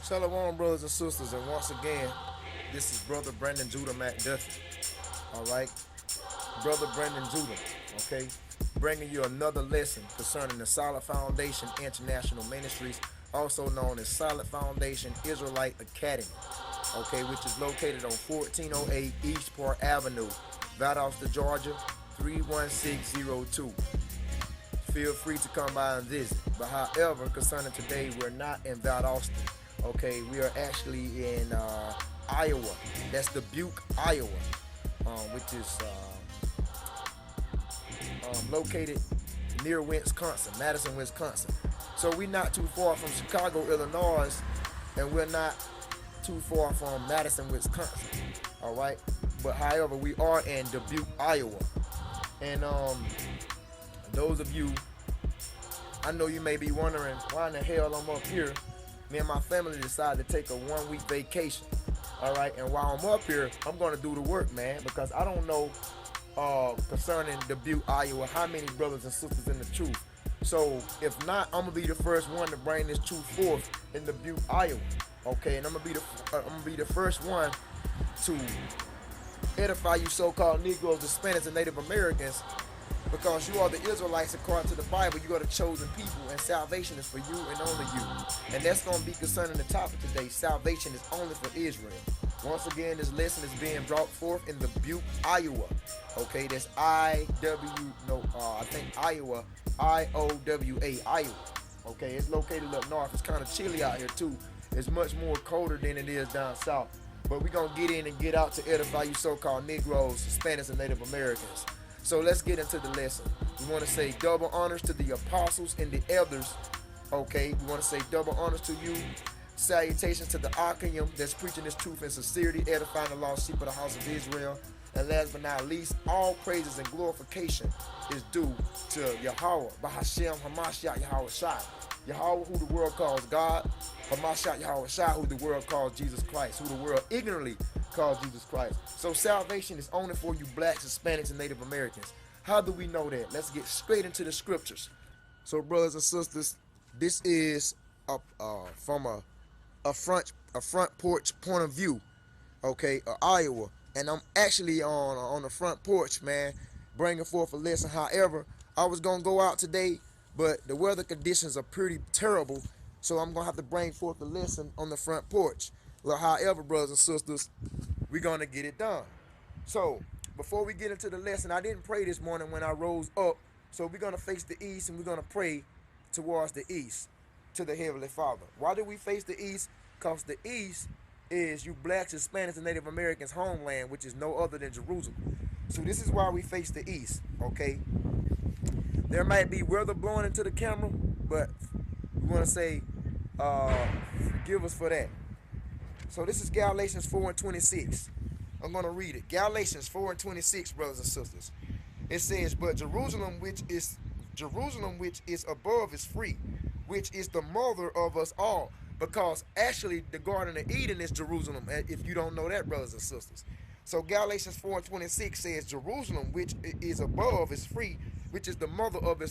Shalom, brothers and sisters, and once again, this is Brother Brandon Judah McDuffie. All right, Brother Brandon Judah. Okay, bringing you another lesson concerning the Solid Foundation International Ministries, also known as Solid Foundation Israelite Academy. Okay, which is located on 1408 East Park Avenue, Valdosta, Georgia, 31602. Feel free to come by and visit. But however, concerning today, we're not in Valdosta. Okay, we are actually in Iowa. That's Dubuque, Iowa, which is located near Wisconsin, Madison, Wisconsin. So we're not too far from Chicago, Illinois, and we're not too far from Madison, Wisconsin. All right, but however, we are in Dubuque, Iowa, and those of you, I know you may be wondering why in the hell I'm up here. Me and my family decided to take a 1 week vacation. All right, and while I'm up here, I'm gonna do the work, man, because I don't know concerning Dubuque, Iowa, how many brothers and sisters in the truth. So if not, I'm gonna be the first one to bring this truth forth in Dubuque, Iowa. Okay, and I'm gonna be the first one to edify you so-called Negroes, Hispanics, and Native Americans, because you are the Israelites according to the Bible. You are the chosen people, and salvation is for you and only you. And that's going to be concerning the topic today. Salvation is only for Israel. Once again, this lesson is being brought forth in Dubuque, Iowa. Okay, that's I think Iowa, Iowa, Iowa. Okay, it's located up north. It's kind of chilly out here too. It's much more colder than it is down south. But we're going to get in and get out to edify you so-called Negroes, Hispanics, and Native Americans. So let's get into the lesson. We want to say double honors to the apostles and the elders. Okay, we want to say double honors to you. Salutations to the S.F.I.M that's preaching this truth in sincerity, edifying the lost sheep of the house of Israel. And last but not least, all praises and glorification is due to Yahweh, Bahashem, Hamashiach, Yahweh Shai. Yahweh, who the world calls God, Hamashiach, Yahweh Shai, who the world calls Jesus Christ, who the world ignorantly calls Jesus Christ. So salvation is only for you blacks, Hispanics, and Native Americans. How do we know that? Let's get straight into the scriptures. So brothers and sisters, this is from a front porch point of view, okay, Iowa, and I'm actually on the front porch, man, bringing forth a lesson. However, I was gonna go out today, but the weather conditions are pretty terrible, so I'm gonna have to bring forth the lesson on the front porch. Well, however, brothers and sisters, we're gonna get it done. So before we get into the lesson, I didn't pray this morning when I rose up, so we're gonna face the east and we're gonna pray towards the east to the Heavenly Father. Why do we face the east? Because the east is you blacks, Hispanics, and Native Americans' homeland, which is no other than Jerusalem. So this is why we face the east, okay? There might be weather blowing into the camera, but we want to say forgive us for that. So this is Galatians 4 and 26. I'm going to read it. Galatians 4 and 26, brothers and sisters. It says, but Jerusalem which is above is free, which is the mother of us all. Because actually the Garden of Eden is Jerusalem, if you don't know that, brothers and sisters. So Galatians 4 and 26 says, Jerusalem which is above is free, which is the mother of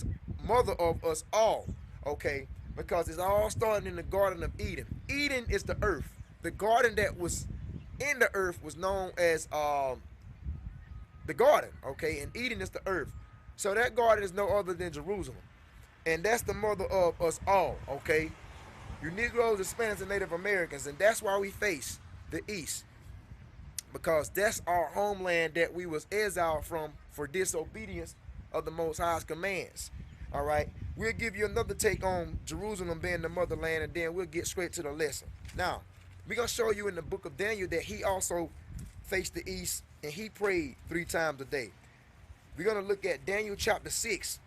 us all. Okay, because it's all starting in the Garden of Eden. Eden is the earth. The garden that was in the earth was known as the garden. Okay, and Eden is the earth. So that garden is no other than Jerusalem, and that's the mother of us all. Okay, you Negroes, Hispanics, and Native Americans, and that's why we face the east, because that's our homeland that we was exiled from for disobedience of the Most High's commands. All right, we'll give you another take on Jerusalem being the motherland, and then we'll get straight to the lesson. Now, we're going to show you in the book of Daniel that he also faced the east, and he prayed 3 times a day. We're going to look at Daniel chapter 6.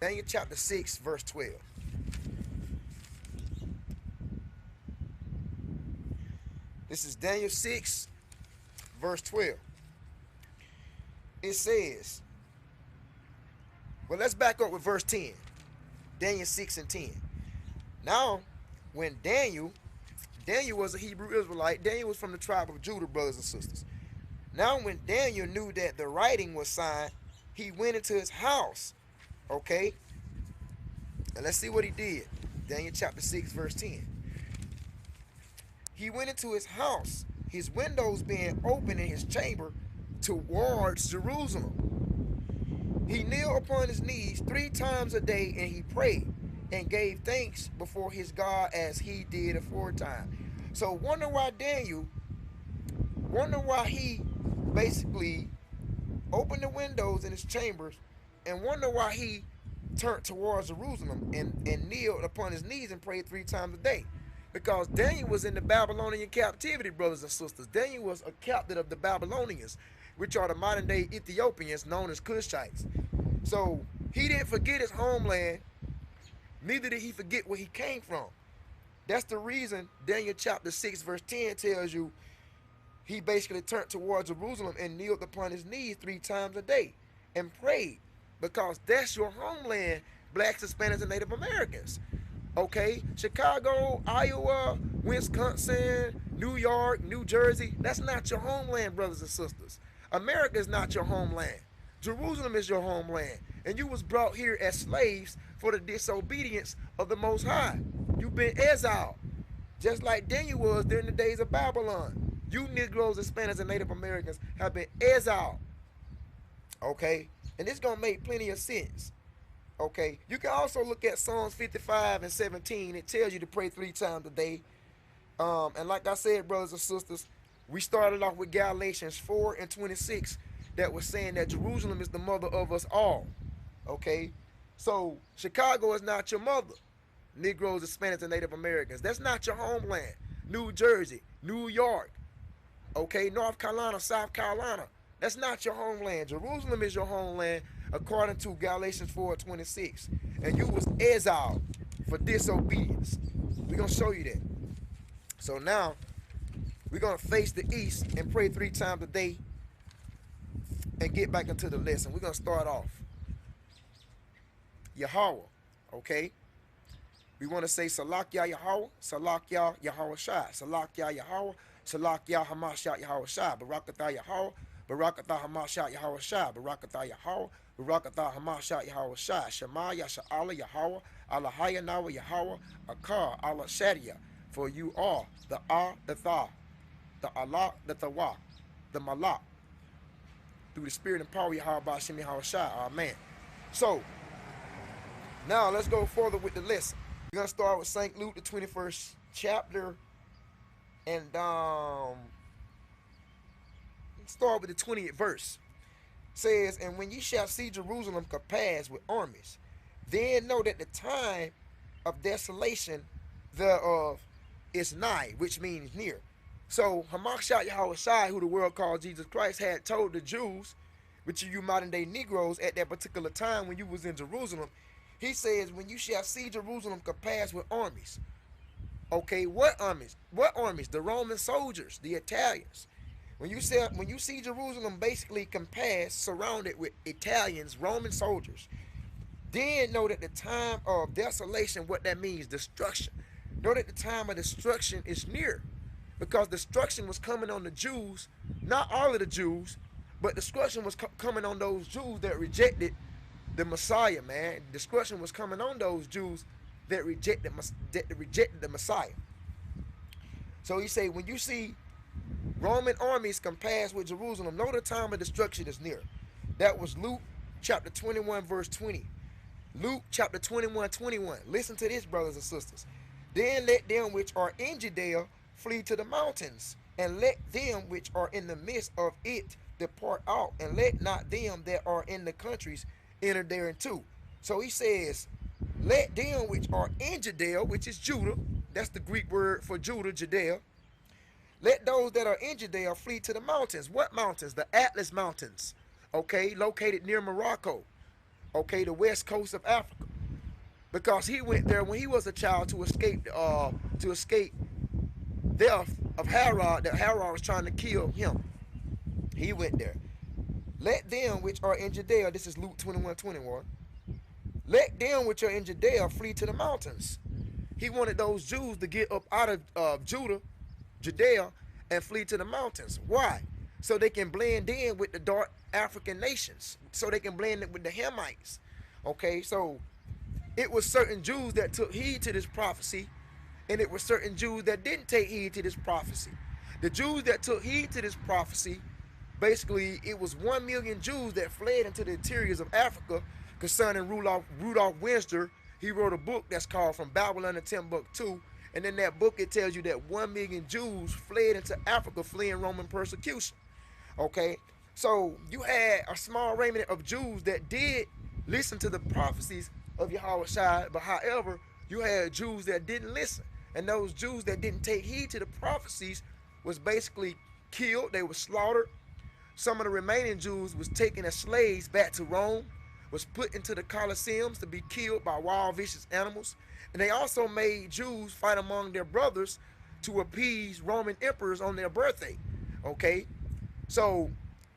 Daniel chapter 6, verse 12. This is Daniel 6, verse 12. It says, well, let's back up with verse 10. Daniel 6 and 10. Now, when Daniel was a Hebrew Israelite. Daniel was from the tribe of Judah, brothers and sisters. Now when Daniel knew that the writing was signed, he went into his house. Okay? And let's see what he did. Daniel chapter 6, verse 10. He went into his house, his windows being open in his chamber towards Jerusalem. He kneeled upon his knees 3 times a day, and he prayed and gave thanks before his God as he did aforetime. So wonder why he basically opened the windows in his chambers, and wonder why he turned towards Jerusalem and kneeled upon his knees and prayed 3 times a day. Because Daniel was in the Babylonian captivity, brothers and sisters. Daniel was a captive of the Babylonians, which are the modern day Ethiopians known as Cushites. So he didn't forget his homeland, neither did he forget where he came from. That's the reason Daniel chapter 6 verse 10 tells you he basically turned towards Jerusalem and kneeled upon his knees 3 times a day and prayed, because that's your homeland, blacks, Hispanics, and Native Americans. Okay, Chicago, Iowa, Wisconsin, New York, New Jersey, that's not your homeland, brothers and sisters. America is not your homeland. Jerusalem is your homeland, and you was brought here as slaves for the disobedience of the Most High. You've been exiled, just like Daniel was during the days of Babylon. You Negroes, Hispanics, and Native Americans have been exiled. Okay, and it's gonna make plenty of sense. Okay, you can also look at Psalms 55 and 17. It tells you to pray 3 times a day. And like I said, brothers and sisters, we started off with Galatians 4 and 26 that was saying that Jerusalem is the mother of us all. Okay, so Chicago is not your mother. Negroes, Hispanics, and Native Americans, that's not your homeland. New Jersey, New York, okay, North Carolina, South Carolina, that's not your homeland. Jerusalem is your homeland according to Galatians 4:26. And you was exiled for disobedience. We're going to show you that. So now we're going to face the east and pray 3 times a day and get back into the lesson. We're going to start off Yahweh, okay? We want to say Salak Yah Yahweh, Salak Yah Yahweh Shai, Salak Yah Yahweh, Salak Yah Hamashat Yahweh Shai, Barakatah Yahweh, Barakatah Hamashat Yahweh Shai, Barakatah Yahweh, Barakatah Hamashat Yahweh Shai, Shema Yasha'ala Yahweh, Alahaya Nawa Yahweh, Akar, Allah Shadia, for you are the the Tha, the Allah, the Tawa, the Malak, through the spirit and power of Yahweh Ba'ashem Yahweh Shai, amen. So, now let's go further with the lesson. We're going to start with St. Luke, the 21st chapter, and start with the 20th verse. It says, and when ye shall see Jerusalem compassed with armies, then know that the time of desolation thereof is nigh, which means near. So Hamashiach Yahweh Shai, who the world calls Jesus Christ, had told the Jews, which are you modern day Negroes, at that particular time when you was in Jerusalem, he says, when you shall see Jerusalem compassed with armies. Okay, what armies? What armies? The Roman soldiers, the Italians. When you see Jerusalem basically compassed, surrounded with Italians, Roman soldiers, then know that the time of desolation, what that means, destruction. Know that the time of destruction is near, because destruction was coming on the Jews, not all of the Jews, but destruction was coming on those Jews that rejected the Messiah, man. Destruction was coming on those Jews that rejected the Messiah. So he say, when you see Roman armies compassed with Jerusalem, know the time of destruction is near. That was Luke chapter 21, verse 20. Luke chapter 21, 21. Listen to this, brothers and sisters. Then let them which are in Judea flee to the mountains, and let them which are in the midst of it depart out, and let not them that are in the countries enter thereinto. So he says, let them which are in Judea, which is Judah, that's the Greek word for Judah, Judea. Let those that are in Judea flee to the mountains. What mountains? The Atlas Mountains, okay, located near Morocco, okay, the west coast of Africa. Because he went there when he was a child to escape death of Herod, that Herod was trying to kill him. He went there. Let them which are in Judea, this is Luke 21, 21. Let them which are in Judea flee to the mountains. He wanted those Jews to get up out of Judea, and flee to the mountains. Why? So they can blend in with the dark African nations. So they can blend in with the Hamites. Okay, so It was certain Jews that took heed to this prophecy, and it was certain Jews that didn't take heed to this prophecy. The Jews that took heed to this prophecy, basically, it was 1 million Jews that fled into the interiors of Africa concerning Rudolph Winster. He wrote a book that's called From Babylon to Timbuktu. And in that book, it tells you that 1 million Jews fled into Africa, fleeing Roman persecution. Okay, so you had a small remnant of Jews that did listen to the prophecies of Yahweh Shai, but however, you had Jews that didn't listen. And those Jews that didn't take heed to the prophecies was basically killed, they were slaughtered. Some of the remaining Jews was taken as slaves back to Rome, was put into the Colosseums to be killed by wild, vicious animals. And they also made Jews fight among their brothers to appease Roman emperors on their birthday. Okay, so,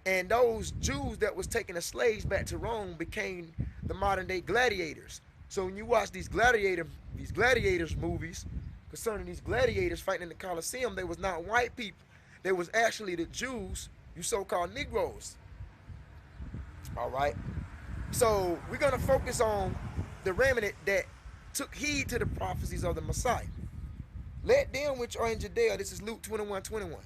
and those Jews that was taking as slaves back to Rome became the modern day gladiators. So when you watch these gladiators movies concerning these gladiators fighting in the Colosseum, they was not white people. They was actually the Jews, you so-called Negroes. All right. So we're gonna focus on the remnant that took heed to the prophecies of the Messiah. Let them which are in Judea, this is Luke 21:21.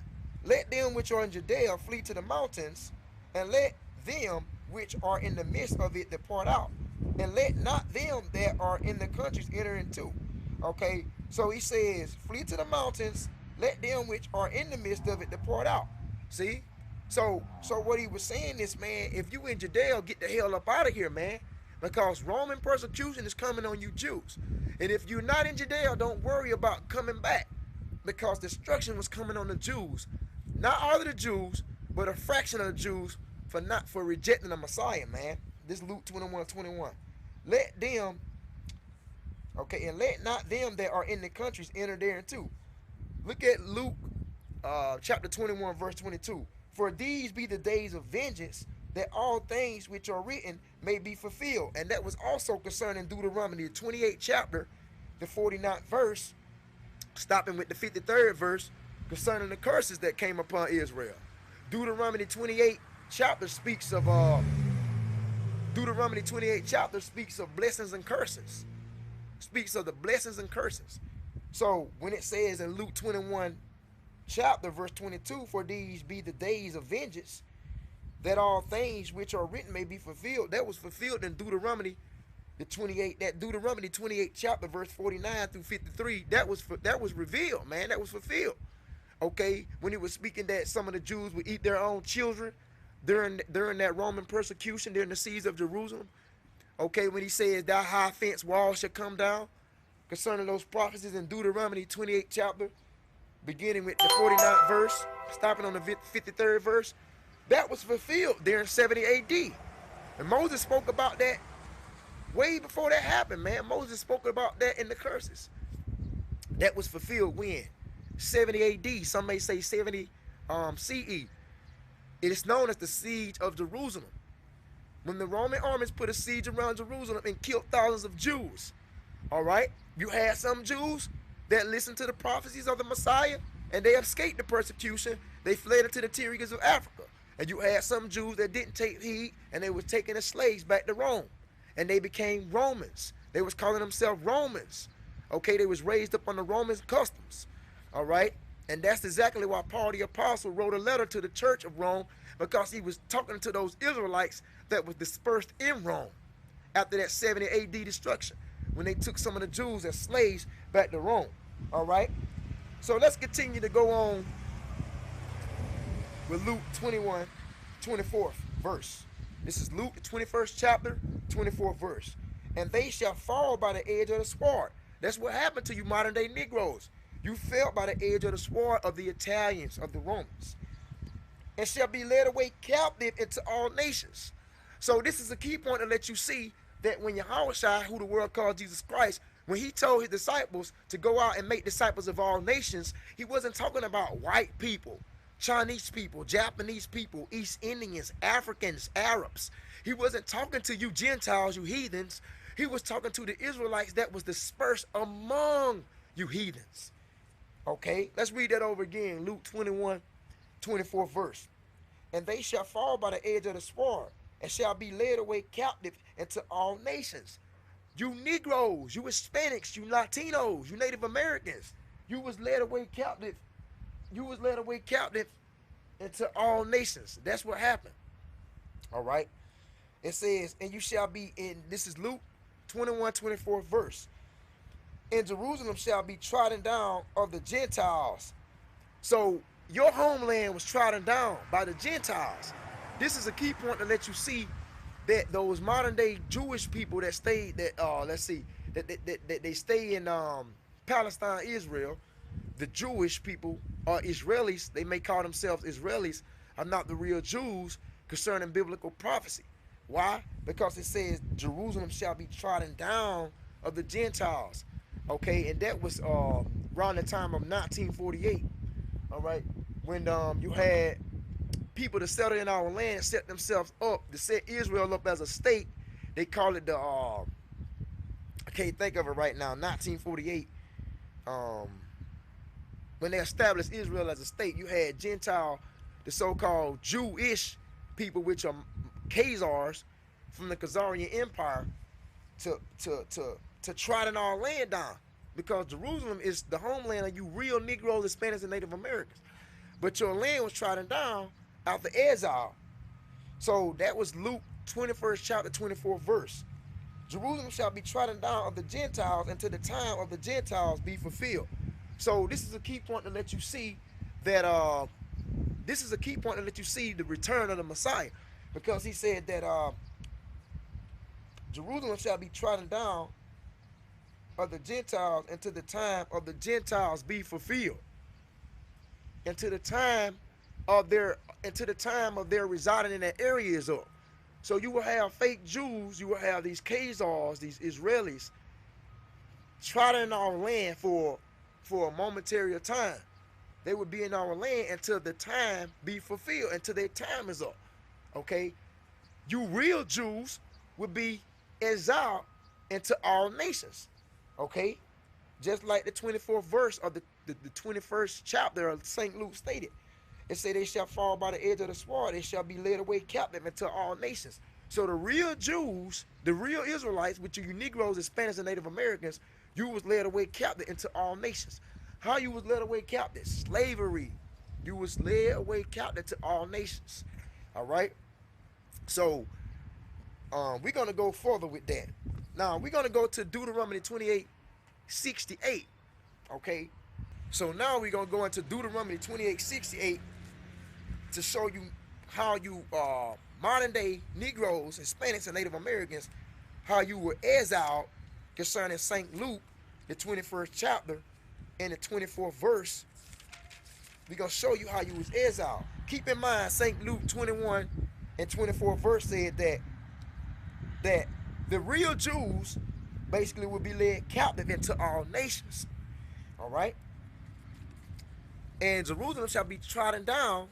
Let them which are in Judea flee to the mountains, and let them which are in the midst of it depart out. And let not them that are in the countries enter into. Okay, so he says, flee to the mountains, let them which are in the midst of it depart out. See? So what he was saying is, man, if you in Judea, get the hell up out of here, man. Because Roman persecution is coming on you Jews. And if you're not in Judea, don't worry about coming back. Because destruction was coming on the Jews. Not all of the Jews, but a fraction of the Jews for rejecting the Messiah, man. This Luke 21:21. Let them, okay, and let not them that are in the countries enter therein. Look at Luke chapter 21, verse 22. For these be the days of vengeance, that all things which are written may be fulfilled. And that was also concerning Deuteronomy, the 28th chapter, the 49th verse, stopping with the 53rd verse, concerning the curses that came upon Israel. Deuteronomy 28 chapter speaks of Deuteronomy 28 chapter speaks of blessings and curses. Speaks of the blessings and curses. So when it says in Luke 21 chapter verse 22, for these be the days of vengeance, that all things which are written may be fulfilled. That was fulfilled in Deuteronomy Deuteronomy 28 chapter verse 49 through 53. That was revealed, man. That was fulfilled. Okay, when he was speaking that some of the Jews would eat their own children during that Roman persecution during the siege of Jerusalem. Okay, when he says that high fence wall shall come down, concerning those prophecies in Deuteronomy 28 chapter, beginning with the 49th verse, stopping on the 53rd verse, that was fulfilled during 70 AD. And Moses spoke about that way before that happened, man. Moses spoke about that in the curses. That was fulfilled when? 70 AD. Some may say 70 CE. It is known as the siege of Jerusalem. When the Roman armies put a siege around Jerusalem and killed thousands of Jews. All right? You had some Jews that listened to the prophecies of the Messiah and they escaped the persecution. They fled into the interiors of Africa. And you had some Jews that didn't take heed and they were taken as slaves back to Rome. And they became Romans. They was calling themselves Romans. Okay, they was raised up on the Roman customs. All right? And that's exactly why Paul the Apostle wrote a letter to the church of Rome, because he was talking to those Israelites that was dispersed in Rome after that 70 AD destruction, when they took some of the Jews as slaves back to Rome. All right? So let's continue to go on with Luke 21, 24th verse. This is Luke, the 21st chapter, 24th verse. And they shall fall by the edge of the sword. That's what happened to you modern day Negroes. You fell by the edge of the sword of the Italians, of the Romans, and shall be led away captive into all nations. So this is a key point to let you see that when Yahweh Shai, who the world calls Jesus Christ, when he told his disciples to go out and make disciples of all nations, he wasn't talking about white people, Chinese people, Japanese people, East Indians, Africans, Arabs. He wasn't talking to you Gentiles, you heathens. He was talking to the Israelites that was dispersed among you heathens. Okay, let's read that over again. Luke 21, 24th verse. And they shall fall by the edge of the sword, and shall be led away captive into all nations. You Negroes, you Hispanics, you Latinos, you Native Americans, you was led away captive. You was led away captive into all nations. That's what happened. All right. It says, and you shall be in, this is Luke 21:24 verse. And Jerusalem shall be trodden down of the Gentiles. So your homeland was trodden down by the Gentiles. This is a key point to let you see that those modern day Jewish people that stayed, that let's see, that they stay in Palestine, Israel, the Jewish people are Israelis. They may call themselves Israelis, are not the real Jews concerning biblical prophecy. Why? Because it says Jerusalem shall be trodden down of the Gentiles. Okay, and that was around the time of 1948. All right, when you had people to settle in our land and set themselves up to set Israel up as a state. They call it the I can't think of it right now. 1948. When they established Israel as a state, you had Gentile, the so-called Jewish people, which are Khazars from the Khazarian Empire, to trot in our land down, because Jerusalem is the homeland of you real Negroes, Hispanics, and Native Americans. But your land was trodden down after exile. So that was Luke 21st chapter 24th verse. Jerusalem shall be trodden down of the Gentiles until the time of the Gentiles be fulfilled. So this is a key point to let you see that this is a key point to let you see the return of the Messiah, because he said that Jerusalem shall be trodden down of the Gentiles until the time of the Gentiles be fulfilled. Until the time of their residing in that area is up. So you will have fake Jews, you will have these Khazars, these Israelis, trotting in our land for a momentary time. They would be in our land until the time be fulfilled, until their time is up. Okay? You real Jews would be exiled into all nations. Okay? Just like the 24th verse of the 21st chapter of St. Luke stated. It said they shall fall by the edge of the sword, they shall be led away captive into all nations. So the real Jews, the real Israelites, which are you Negroes, Hispanics, and Native Americans, you was led away captive into all nations. How you was led away captive? Slavery. You was led away captive to all nations. All right? So we're going to go further with that. Now, we're going to go to Deuteronomy 28:68. Okay? So now we're going to go into Deuteronomy 28:68 to show you how you modern day Negroes, Hispanics, and Native Americans, how you were exiled concerning St. Luke, the 21st chapter, and the 24th verse. We're going to show you how you was exiled. Keep in mind, St. Luke 21 and 24 verse said that the real Jews basically will be led captive into all nations. All right? And Jerusalem shall be trodden down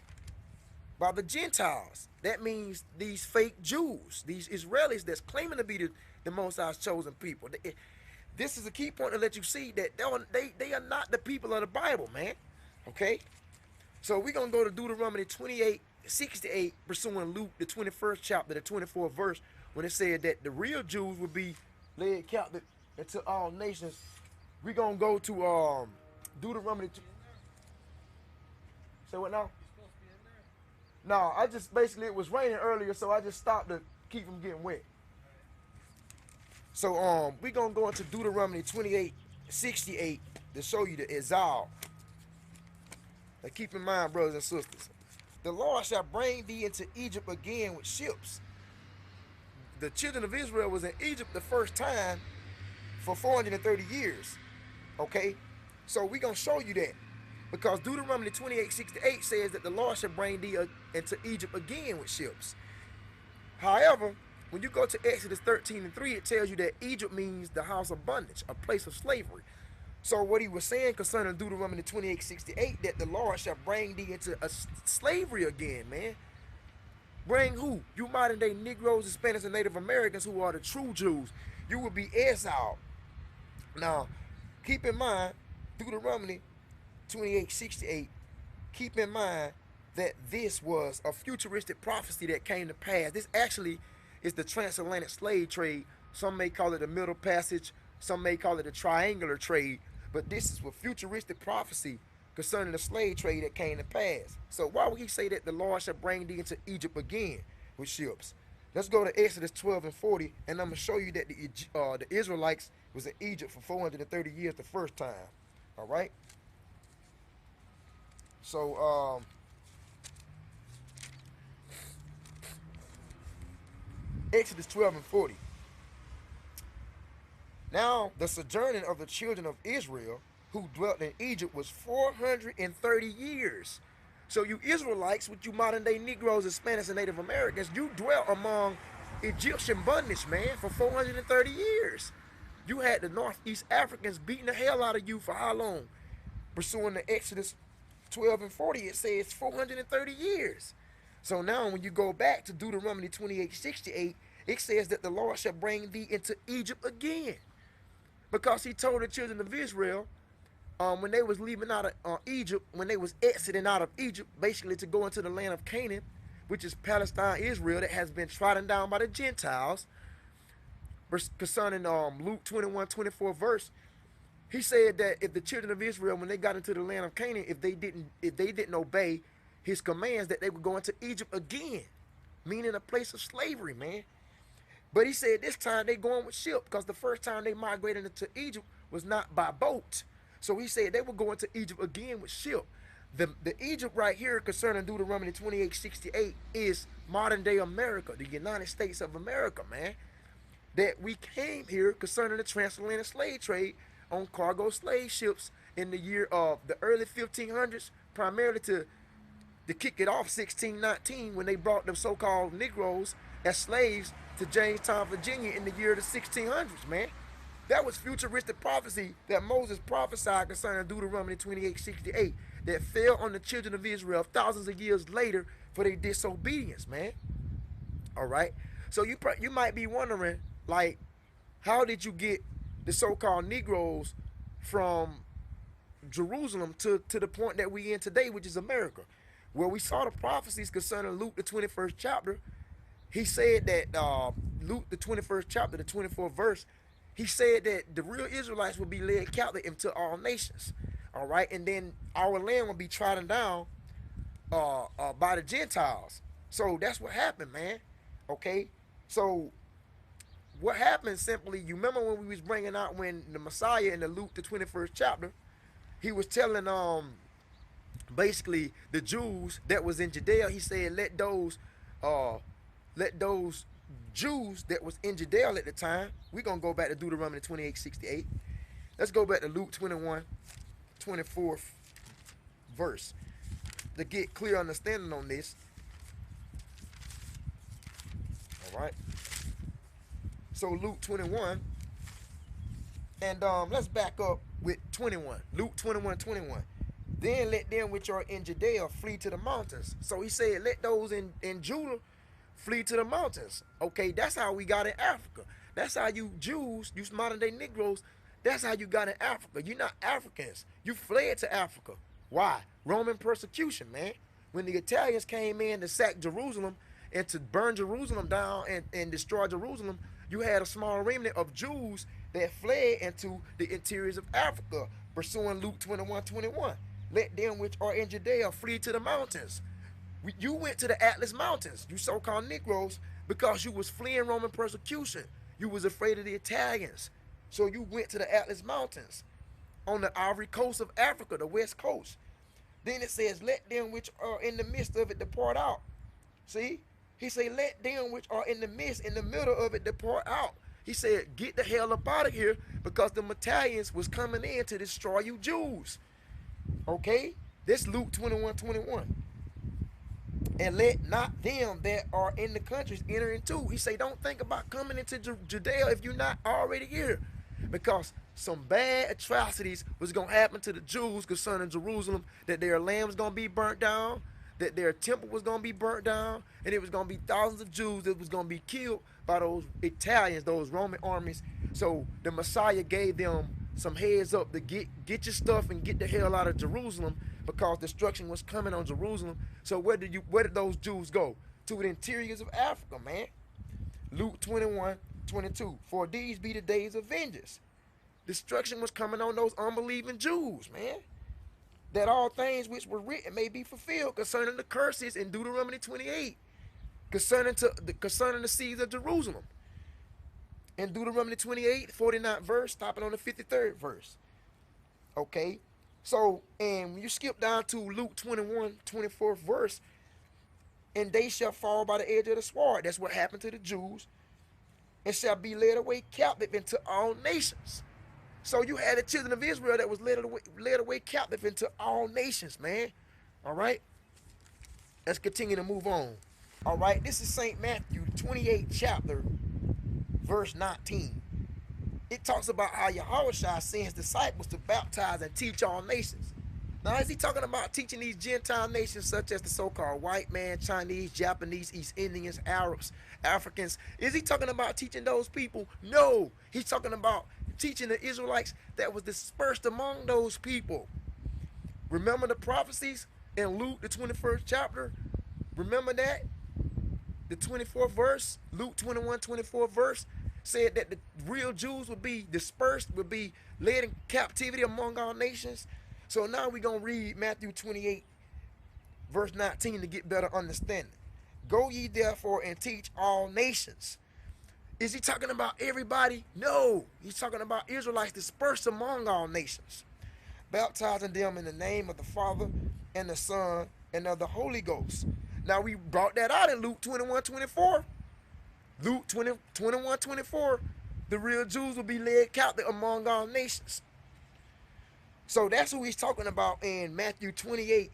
by the Gentiles. That means these fake Jews, these Israelis that's claiming to be the Most High's chosen people. This is a key point to let you see that they are not the people of the Bible, man. Okay? So we're going to go to Deuteronomy 28:68, pursuing Luke, the 21st chapter, the 24th verse, when it said that the real Jews would be led captive into all nations. We're going to go to Deuteronomy. Say what now? No, I just basically, it was raining earlier, so I just stopped to keep them getting wet. So we're going to go into Deuteronomy 28:68 to show you the exile. Now keep in mind, brothers and sisters, the Lord shall bring thee into Egypt again with ships. The children of Israel was in Egypt the first time for 430 years. Okay? So we're going to show you that. Because Deuteronomy 28:68 says that the Lord shall bring thee into Egypt again with ships. However, when you go to Exodus 13:3, it tells you that Egypt means the house of bondage, a place of slavery. So what he was saying concerning Deuteronomy 28:68, that the Lord shall bring thee into a slavery again, man. Bring who? You modern day Negroes, Hispanics, and Native Americans who are the true Jews. You will be exiled. Now, keep in mind, Deuteronomy 28:68, keep in mind that this was a futuristic prophecy that came to pass. This actually is the transatlantic slave trade Some may call it a middle passage. Some may call it a triangular trade. But this is a futuristic prophecy concerning the slave trade that came to pass. So why would he say that the Lord shall bring thee into Egypt again with ships? Let's go to Exodus 12 and 40, and I'm going to show you that the Israelites was in Egypt for 430 years the first time. All right? So, Exodus 12 and 40. Now, the sojourning of the children of Israel who dwelt in Egypt was 430 years. So you Israelites, with you modern day Negroes, Hispanics, and Native Americans, you dwelt among Egyptian bondage, man, for 430 years. You had the Northeast Africans beating the hell out of you for how long? Pursuing the Exodus 12 and 40, it says 430 years. So now when you go back to Deuteronomy 28:68, it says that the Lord shall bring thee into Egypt again. Because he told the children of Israel, when they was leaving out of Egypt, when they was exiting out of Egypt, basically to go into the land of Canaan, which is Palestine, Israel, that has been trodden down by the Gentiles, concerning Luke 21:24 verse, he said that if the children of Israel, when they got into the land of Canaan, if they didn't obey his commands, that they would go into Egypt again, meaning a place of slavery, man. But he said this time they going with ship, because the first time they migrated into Egypt was not by boat. So he said they were going to Egypt again with ship. The Egypt right here concerning Deuteronomy 28:68 is modern day America, the United States of America, man. That we came here concerning the transatlantic slave trade on cargo slave ships in the year of the early 1500s, primarily to kick it off 1619, when they brought the so-called Negroes as slaves to Jamestown, Virginia in the year of the 1600s, man. That was futuristic prophecy that Moses prophesied concerning Deuteronomy 28:68 that fell on the children of Israel thousands of years later for their disobedience, man. All right? So you might be wondering, like, how did you get the so-called Negroes from Jerusalem to the point that we in today, which is America? Well, we saw the prophecies concerning Luke, the 21st chapter. He said that Luke, the 21st chapter, the 24th verse, he said that the real Israelites will be led captive into all nations. All right? And then our land will be trodden down by the Gentiles. So that's what happened, man. Okay? So what happened simply, you remember when we was bringing out when the Messiah in the Luke, the 21st chapter, he was telling basically the Jews that was in Judea, he said, let those Jews that was in Judea at the time, we're going to go back to Deuteronomy 28:68. Let's go back to Luke 21:24 verse to get clear understanding on this. All right. So Luke 21, and let's back up with 21. Luke 21:21. Then let them which are in Judea flee to the mountains. So he said, let those in Judah flee to the mountains. Okay, that's how we got in Africa. That's how you Jews, you modern day Negroes, that's how you got in Africa. You're not Africans. You fled to Africa. Why? Roman persecution, man. When the Italians came in to sack Jerusalem and to burn Jerusalem down and destroy Jerusalem, you had a small remnant of Jews that fled into the interiors of Africa, pursuing Luke 21:21. Let them which are in Judea flee to the mountains. You went to the Atlas Mountains, you so-called Negroes, because you was fleeing Roman persecution. You was afraid of the Italians. So you went to the Atlas Mountains on the Ivory Coast of Africa, the West Coast. Then it says, let them which are in the midst of it depart out. See? He said, let them which are in the midst, in the middle of it, depart out. He said, get the hell up out of here, because the Italians was coming in to destroy you Jews. Okay? This Luke 21:21. And let not them that are in the countries enter into. He say, don't think about coming into Judea if you're not already here. Because some bad atrocities was going to happen to the Jews concerning Jerusalem, that their land was going to be burnt down, that their temple was going to be burnt down, and it was going to be thousands of Jews that was going to be killed by those Italians, those Roman armies. So the Messiah gave them some heads up to get your stuff and get the hell out of Jerusalem, because destruction was coming on Jerusalem. So where did those Jews go? To the interiors of Africa, man. Luke 21, 22. For these be the days of vengeance. Destruction was coming on those unbelieving Jews, man. That all things which were written may be fulfilled concerning the curses in Deuteronomy 28, concerning the seeds of Jerusalem. In Deuteronomy 28, 49th verse, stopping on the 53rd verse. Okay? So, and when you skip down to Luke 21, 24th verse, and they shall fall by the edge of the sword. That's what happened to the Jews. And shall be led away captive into all nations. So you had the children of Israel that was led away captive into all nations, man. All right? Let's continue to move on. All right? This is St. Matthew, 28th chapter, verse 19. It talks about how Yahushua sent his disciples to baptize and teach all nations. Now, is he talking about teaching these Gentile nations such as the so-called white man, Chinese, Japanese, East Indians, Arabs, Africans? Is he talking about teaching those people? No. He's talking about teaching the Israelites that was dispersed among those people. Remember the prophecies in Luke, the 21st chapter? Remember that? The 24th verse, Luke 21, 24th verse, said that the real Jews would be dispersed, would be led in captivity among all nations. So now we're going to read Matthew 28, verse 19 to get better understanding. Go ye therefore and teach all nations. Is he talking about everybody? No. He's talking about Israelites dispersed among all nations. Baptizing them in the name of the Father and the Son and of the Holy Ghost. Now we brought that out in Luke 21, 24. Luke 21, 24. The real Jews will be led captive among all nations. So that's who he's talking about in Matthew 28,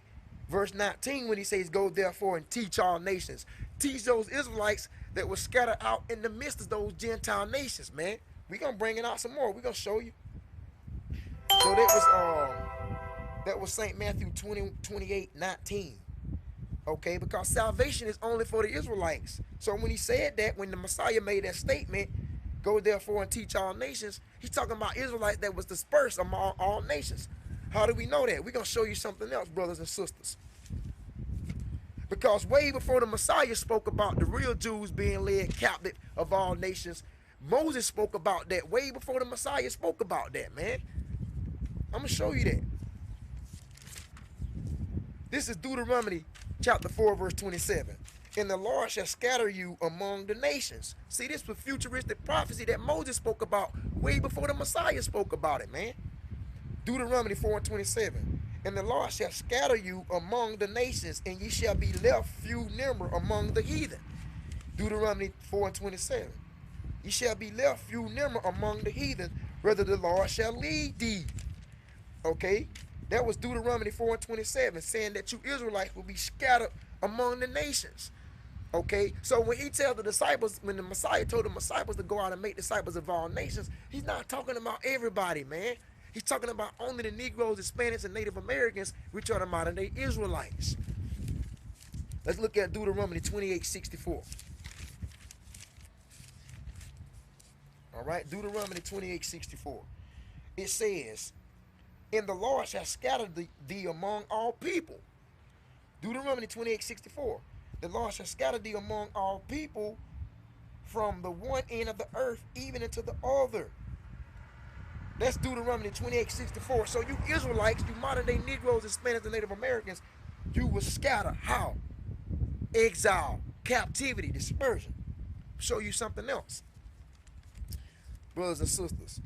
verse 19, when he says, go therefore and teach all nations. Teach those Israelites that were scattered out in the midst of those Gentile nations, man. We're going to bring it out some more. We're going to show you. So that was St. Matthew 28, 19. Okay, because salvation is only for the Israelites. So when he said that, when the Messiah made that statement, go therefore and teach all nations, he's talking about Israelites that was dispersed among all nations. How do we know that? We're going to show you something else, brothers and sisters. Because way before the Messiah spoke about the real Jews being led captive of all nations, Moses spoke about that way before the Messiah spoke about that, man. I'm going to show you that. This is Deuteronomy chapter 4, verse 27. And the Lord shall scatter you among the nations. See, this was futuristic prophecy that Moses spoke about way before the Messiah spoke about it, man. Deuteronomy 4 and 27. And the Lord shall scatter you among the nations, and ye shall be left few number among the heathen. Deuteronomy 4 and 27. Ye shall be left few number among the heathen, whether the Lord shall lead thee. Okay? That was Deuteronomy 4 and 27, saying that you Israelites will be scattered among the nations. Okay? So when he tells the disciples, when the Messiah told the disciples to go out and make disciples of all nations, he's not talking about everybody, man. He's talking about only the Negroes, Hispanics, and Native Americans, which are the modern-day Israelites. Let's look at Deuteronomy 28:64. All right? Deuteronomy 28:64. It says, and the Lord shall scatter thee among all people. Deuteronomy 28:64. The Lord shall scatter thee among all people from the one end of the earth even into the other. That's Deuteronomy 28:64. So you Israelites, you modern day Negroes, Hispanics, and Native Americans, you will scatter. How? Exile, captivity, dispersion. Show you something else, brothers and sisters.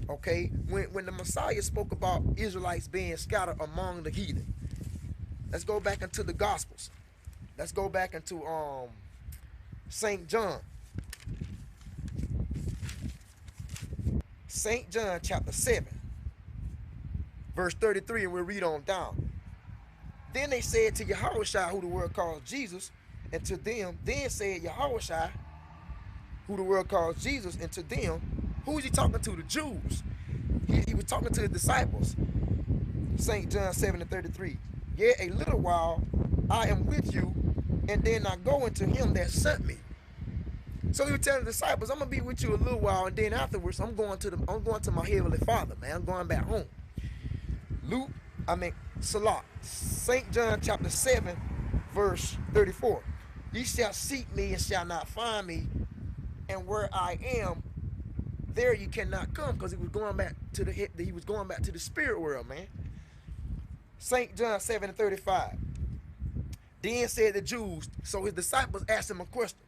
Okay, when the Messiah spoke about Israelites being scattered among the heathen, let's go back into the Gospels. Let's go back into St. John. St. John chapter 7, verse 33, and we'll read on down. Then they said to Yahushua, who the world calls Jesus, and to them, then said Yahushua, who the world calls Jesus, and to them, who is he talking to? The Jews. He was talking to his disciples. St. John 7 and 33. Yet a little while I am with you, and then I go into him that sent me. So he was telling the disciples, I'm gonna be with you a little while, and then afterwards I'm going to my heavenly Father, man. I'm going back home. Salat. St. John chapter 7, verse 34. Ye shall seek me and shall not find me, and where I am, there you cannot come, because he was going back to the spirit world, man. St. John 7:35. Then said the Jews, so his disciples asked him a question.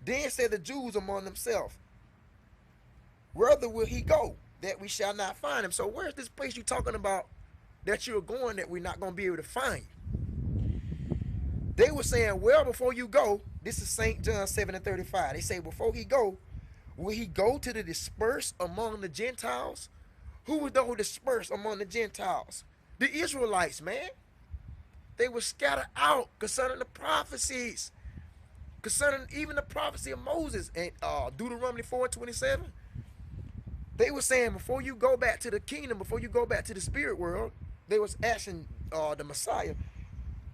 Then said the Jews among themselves, whither will he go, that we shall not find him? So where's this place you talking about that you're going that we're not going to be able to find you? They were saying, well, before you go, this is St. John 7:35. They say, before he go, will he go to the dispersed among the Gentiles? Who were those dispersed among the Gentiles? The Israelites, man. They were scattered out concerning the prophecies, concerning even the prophecy of Moses and Deuteronomy 4:27. They were saying, before you go back to the kingdom, before you go back to the spirit world, they was asking the Messiah,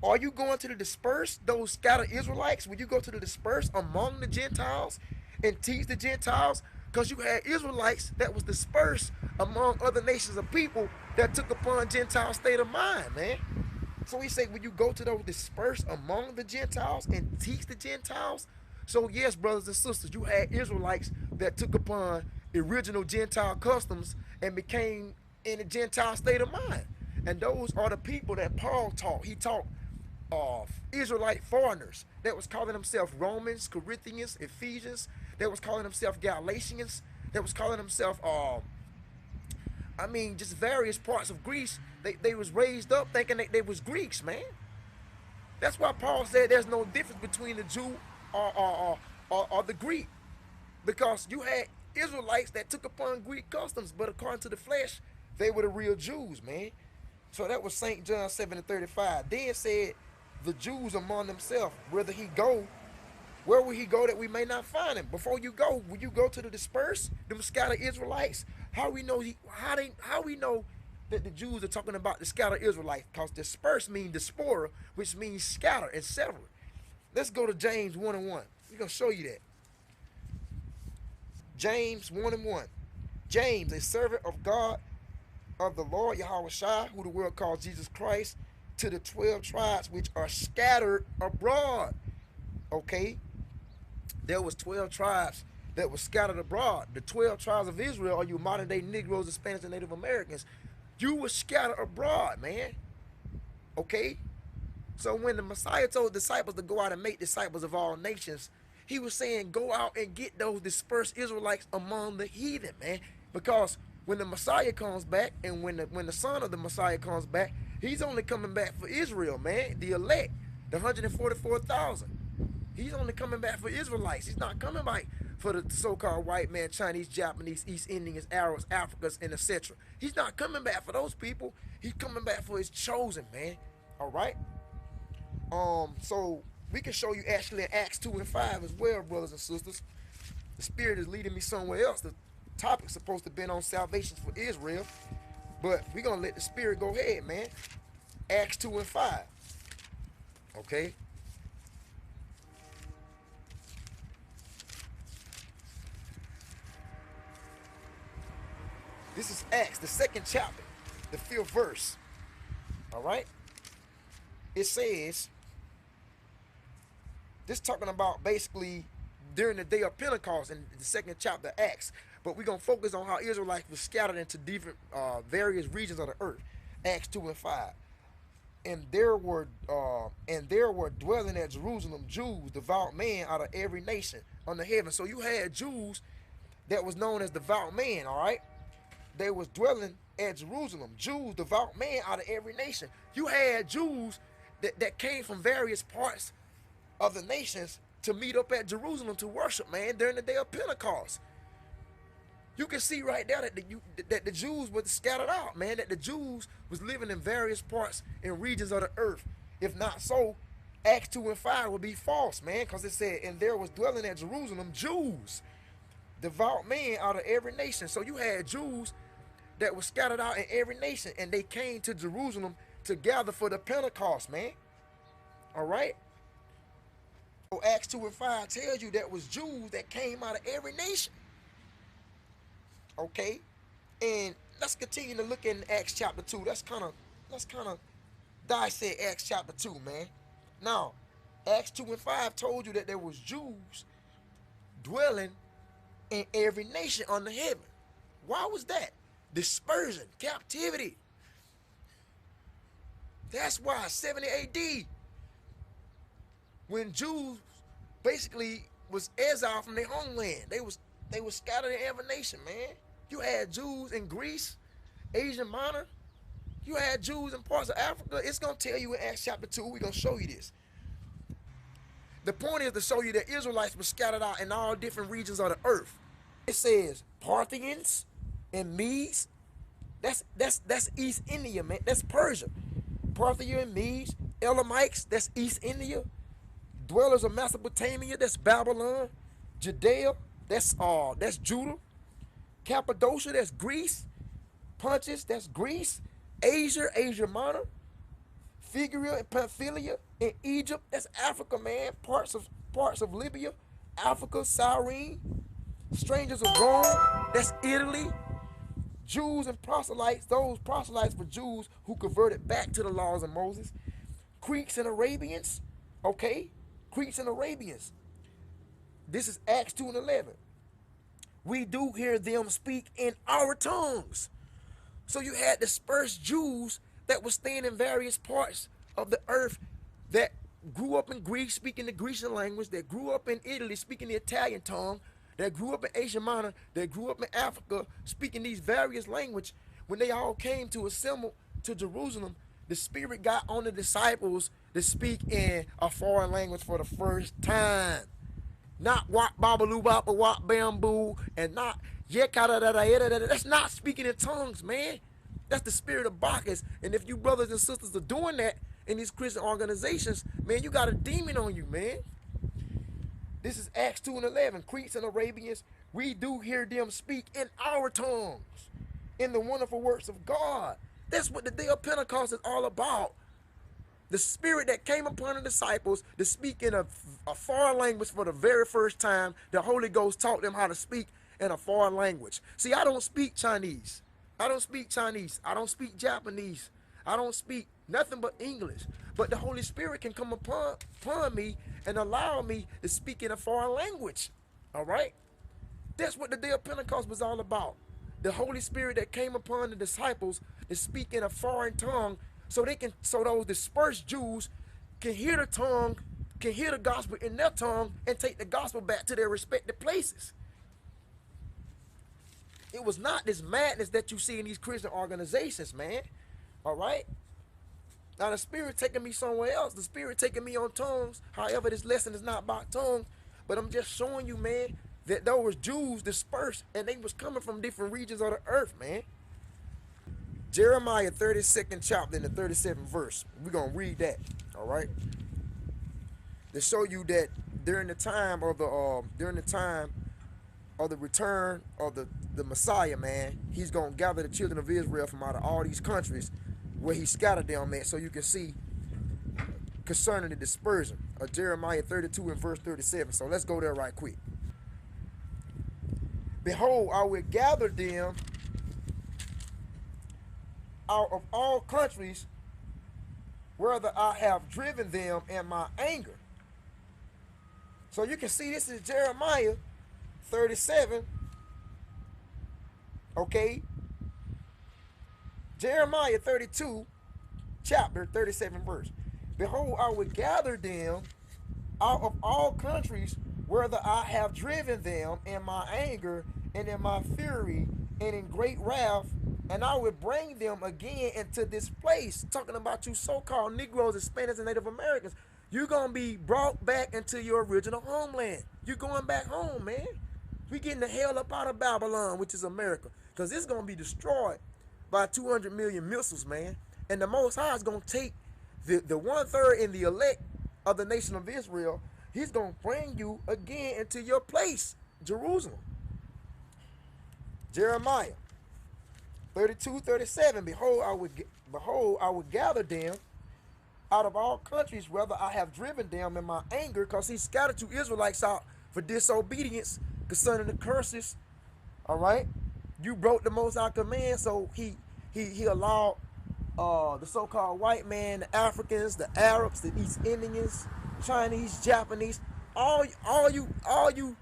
are you going to the dispersed, those scattered Israelites? Will you go to the dispersed among the Gentiles and teach the Gentiles? Because you had Israelites that was dispersed among other nations of people that took upon Gentile state of mind, man. So he said, will you go to those dispersed among the Gentiles and teach the Gentiles? So yes, brothers and sisters, you had Israelites that took upon original Gentile customs and became in a Gentile state of mind. And those are the people that Paul taught. He taught Israelite foreigners that was calling themselves Romans, Corinthians, Ephesians, that was calling themselves Galatians, that was calling themselves just various parts of Greece. They was raised up thinking that they was Greeks, man. That's why Paul said there's no difference between the Jew or the Greek, because you had Israelites that took upon Greek customs, but according to the flesh, they were the real Jews, man. So that was St. John 7:35. Then said the Jews among themselves, whether he go, where will he go that we may not find him? Before you go, will you go to the dispersed, them scattered Israelites? How we know that the Jews are talking about the scattered Israelites? Because dispersed means diaspora, which means scatter and severed. Let's go to James 1:1. We're gonna show you that. James 1:1. James, a servant of God, of the Lord Yahweh, who the world calls Jesus Christ, to the 12 tribes which are scattered abroad. Okay, there was 12 tribes that were scattered abroad. The 12 tribes of Israel are you modern day Negroes, and Spanish, and Native Americans. You were scattered abroad, man. Okay, so when the Messiah told disciples to go out and make disciples of all nations, he was saying go out and get those dispersed Israelites among the heathen, man. Because when the Messiah comes back, and when the son of the Messiah comes back, he's only coming back for Israel, man, the elect, the 144,000. He's only coming back for Israelites. He's not coming back for the so-called white man, Chinese, Japanese, East Indians, Arabs, Africans, and etc. He's not coming back for those people. He's coming back for his chosen, man. All right. So we can show you actually in Acts 2:5 as well, brothers and sisters. The Spirit is leading me somewhere else. The topic's supposed to be on salvation for Israel, but we're gonna let the Spirit go ahead, man. Acts 2:5. Okay. This is Acts, the 2nd chapter, the 5th verse. All right. It says, this talking about basically during the day of Pentecost in the 2nd chapter of Acts. But we're going to focus on how Israelites were scattered into different various regions of the earth. Acts 2:5. And there were dwelling at Jerusalem Jews, devout men out of every nation under heaven. So you had Jews that was known as devout men, all right? They was dwelling at Jerusalem. Jews, devout men out of every nation. You had Jews that came from various parts of the nations to meet up at Jerusalem to worship, man, during the day of Pentecost. You can see right there that the Jews were scattered out, man, that the Jews was living in various parts and regions of the earth. If not so, Acts 2:5 would be false, man, because it said, and there was dwelling at Jerusalem Jews, devout men out of every nation. So you had Jews that were scattered out in every nation, and they came to Jerusalem to gather for the Pentecost, man. All right. So Acts 2:5 tells you that was Jews that came out of every nation. Okay. And let's continue to look in Acts chapter 2. Let's kind of dissect Acts chapter 2, man. Now, Acts 2:5 told you that there was Jews dwelling in every nation under heaven. Why was that? Dispersion, captivity. That's why 70 AD, when Jews basically was exiled from their homeland, they was scattered in every nation, man. You had Jews in Greece, Asia Minor. You had Jews in parts of Africa. It's gonna tell you in Acts chapter 2. We're gonna show you this. The point is to show you that Israelites were scattered out in all different regions of the earth. It says Parthians and Medes. That's East India, man. That's Persia. Parthia and Medes, Elamites, that's East India. Dwellers of Mesopotamia, that's Babylon. Judea, that's Judah. Cappadocia, that's Greece. Pontus, that's Greece. Asia Minor. Phrygia and Pamphylia in Egypt, that's Africa, man. Parts of Libya, Africa, Cyrene. Strangers of Rome, that's Italy. Jews and proselytes, those proselytes were Jews who converted back to the laws of Moses. Greeks and Arabians, okay? Greeks and Arabians. This is Acts 2 and 11. We do hear them speak in our tongues. So you had dispersed Jews that were staying in various parts of the earth that grew up in Greece speaking the Grecian language, that grew up in Italy speaking the Italian tongue, that grew up in Asia Minor, that grew up in Africa speaking these various languages. When they all came to assemble to Jerusalem, the Spirit got on the disciples to speak in a foreign language for the first time. Not wop babaloo bop wop bamboo and not yekada. That's not speaking in tongues, man. That's the spirit of Bacchus. And if you brothers and sisters are doing that in these Christian organizations, man, you got a demon on you, man. This is Acts 2 and 11. Cretes and Arabians, we do hear them speak in our tongues, in the wonderful works of God. That's what the day of Pentecost is all about. The Spirit that came upon the disciples to speak in a foreign language for the very first time. The Holy Ghost taught them how to speak in a foreign language. See, I don't speak Chinese. I don't speak Chinese. I don't speak Japanese. I don't speak nothing but English. But the Holy Spirit can come upon me and allow me to speak in a foreign language. All right? That's what the day of Pentecost was all about. The Holy Spirit that came upon the disciples to speak in a foreign tongue so those dispersed Jews can hear the tongue, can hear the gospel in their tongue and take the gospel back to their respective places. It was not this madness that you see in these Christian organizations, man. All right? Now the Spirit taking me somewhere else. The Spirit taking me on tongues. However, this lesson is not about tongues, but I'm just showing you, man, that those Jews dispersed and they was coming from different regions of the earth, man. Jeremiah 32nd chapter in the 37th verse. We're going to read that, all right? To show you that during the time of the return of the Messiah, man, he's going to gather the children of Israel from out of all these countries where he scattered them at, so you can see concerning the dispersion of Jeremiah 32 and verse 37. So let's go there right quick. Behold, I will gather them out of all countries whether I have driven them in my anger. So you can see this is Jeremiah 37. Okay. Jeremiah 32, chapter 37 verse. Behold, I will gather them out of all countries whether I have driven them in my anger and in my fury and in great wrath, and I will bring them again into this place. Talking about you so-called Negroes, Hispanics, and Native Americans. You're going to be brought back into your original homeland. You're going back home, man. We're getting the hell up out of Babylon, which is America, because it's going to be destroyed by 200 million missiles, man. And the Most High is going to take the 1/3 in the elect of the nation of Israel. He's going to bring you again into your place, Jerusalem. Jeremiah 32:37. Behold, I would gather them out of all countries, whether I have driven them in my anger, because he scattered you Israelites out for disobedience concerning the curses. All right, you broke the Most High command, so he allowed the so-called white man, the Africans, the Arabs, the East Indians, Chinese, Japanese, all you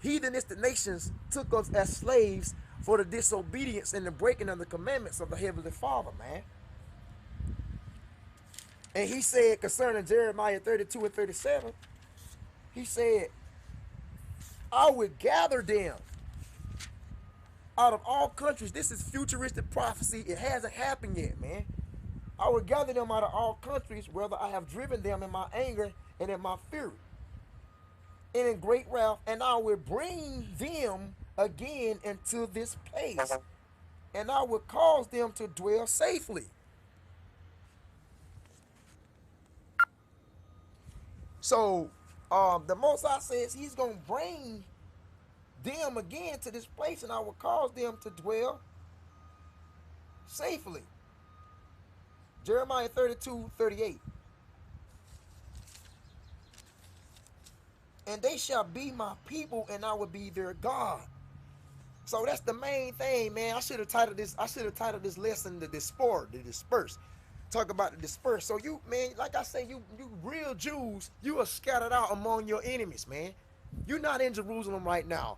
Heathenistic nations took us as slaves for the disobedience and the breaking of the commandments of the Heavenly Father, man. And he said concerning Jeremiah 32 and 37, he said, I would gather them out of all countries. This is futuristic prophecy. It hasn't happened yet, man. I would gather them out of all countries, whether I have driven them in my anger and in my fury, and in great wrath, and I will bring them again into this place, and I will cause them to dwell safely. So, the Most High says He's gonna bring them again to this place, and I will cause them to dwell safely. Jeremiah 32:38. And they shall be my people, and I will be their God. So that's the main thing, man. I should have titled this. I should have titled this lesson the disperse. Talk about the disperse. So you, man, like I say, you real Jews, you are scattered out among your enemies, man. You're not in Jerusalem right now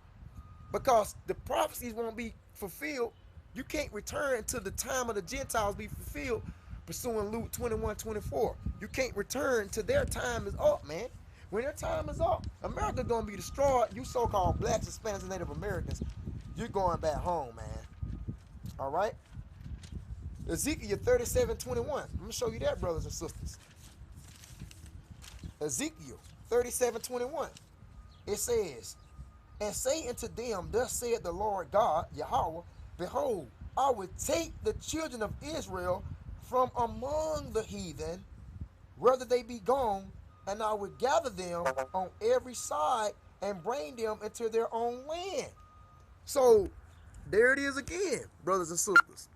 because the prophecies won't be fulfilled. You can't return until the time of the Gentiles be fulfilled, pursuing Luke 21:24. You can't return till their time is up, man. When their time is up, America gonna be destroyed. You so-called blacks, Hispanics, and Native Americans, you're going back home, man. All right? Ezekiel 37:21. I'm gonna show you that, brothers and sisters. Ezekiel 37:21. It says, and say unto them, thus saith the Lord God, Yahweh, behold, I will take the children of Israel from among the heathen, whether they be gone, and I will gather them on every side and bring them into their own land. So there it is again, brothers and sisters.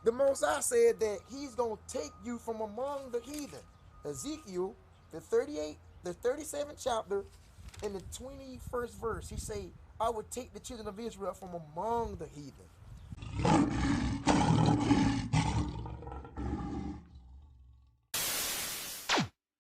The Most High said that He's gonna take you from among the heathen. Ezekiel, the 37th chapter, in the 21st verse, He say, I would take the children of Israel from among the heathen.